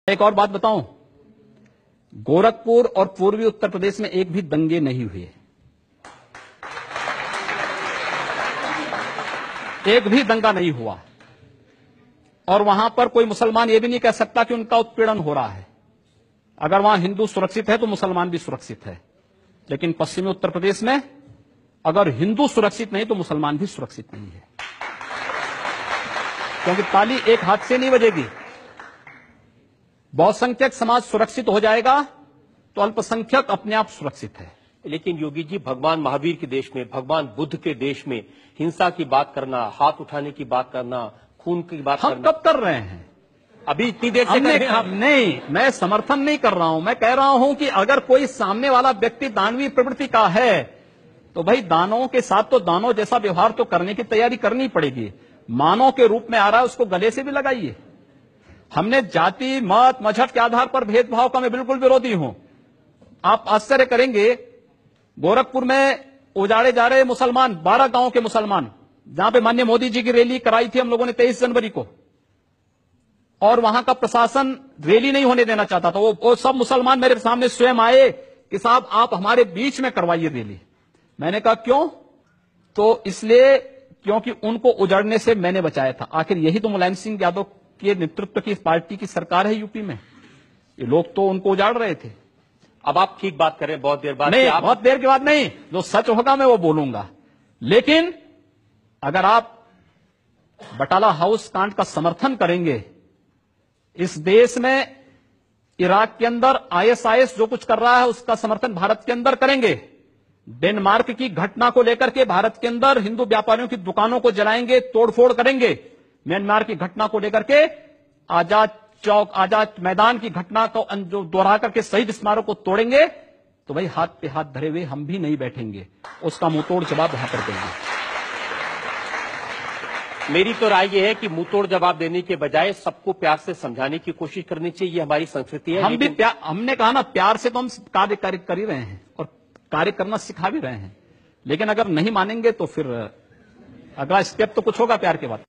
एक और बात बताऊं, गोरखपुर और पूर्वी उत्तर प्रदेश में एक भी दंगे नहीं हुए, एक भी दंगा नहीं हुआ। और वहां पर कोई मुसलमान यह भी नहीं कह सकता कि उनका उत्पीड़न हो रहा है। अगर वहां हिंदू सुरक्षित है तो मुसलमान भी सुरक्षित है। लेकिन पश्चिमी उत्तर प्रदेश में अगर हिंदू सुरक्षित नहीं तो मुसलमान भी सुरक्षित नहीं है, क्योंकि ताली एक हाथ से नहीं बजेगी। बहुसंख्यक समाज सुरक्षित हो जाएगा तो अल्पसंख्यक अपने आप सुरक्षित है। लेकिन योगी जी, भगवान महावीर के देश में, भगवान बुद्ध के देश में हिंसा की बात करना, हाथ उठाने की बात करना, खून की बात हम करना, कब कर रहे हैं? अभी इतनी देर से हमने कर रहे हैं आप। नहीं, मैं समर्थन नहीं कर रहा हूं। मैं कह रहा हूं कि अगर कोई सामने वाला व्यक्ति दानवीय प्रवृत्ति का है तो भाई दानवों के साथ तो दानव जैसा व्यवहार तो करने की तैयारी करनी पड़ेगी। मानव के रूप में आ रहा है, उसको गले से भी लगाइए। हमने जाति, मत, मजहब के आधार पर भेदभाव का मैं बिल्कुल विरोधी हूं। आप आश्चर्य करेंगे, गोरखपुर में उजाड़े जा रहे मुसलमान, 12 गांव के मुसलमान, जहां पे माननीय मोदी जी की रैली कराई थी हम लोगों ने 23 जनवरी को, और वहां का प्रशासन रैली नहीं होने देना चाहता था। वो सब मुसलमान मेरे सामने स्वयं आए कि साहब आप हमारे बीच में करवाइए रैली। मैंने कहा क्यों? तो इसलिए क्योंकि उनको उजड़ने से मैंने बचाया था। आखिर यही तो मुलायम सिंह यादव के नेतृत्व की पार्टी की सरकार है यूपी में। ये लोग तो उनको उजाड़ रहे थे। अब आप ठीक बात करें, बहुत देर बाद नहीं, बहुत देर के बाद नहीं, जो सच होगा मैं वो बोलूंगा। लेकिन अगर आप बटाला हाउस कांड का समर्थन करेंगे, इस देश में इराक के अंदर आईएसआईएस जो कुछ कर रहा है उसका समर्थन भारत के अंदर करेंगे, डेनमार्क की घटना को लेकर के भारत के अंदर हिंदू व्यापारियों की दुकानों को जलाएंगे, तोड़फोड़ करेंगे, म्यांमार की घटना को लेकर के आजाद चौक, आजाद मैदान की घटना को जो दोहरा करके शहीद स्मारक को तोड़ेंगे, तो भाई हाथ पे हाथ धरे हुए हम भी नहीं बैठेंगे, उसका मुंहतोड़ जवाब वहां पर देंगे। मेरी तो राय यह है कि मुंहतोड़ जवाब देने के बजाय सबको प्यार से समझाने की कोशिश करनी चाहिए। हमारी संस्कृति है। हम भी हमने कहा ना, प्यार से तो हम कार्य कर ही रहे हैं और कार्य करना सिखा भी रहे हैं। लेकिन अगर नहीं मानेंगे तो फिर अगला स्टेप तो कुछ होगा प्यार के बाद।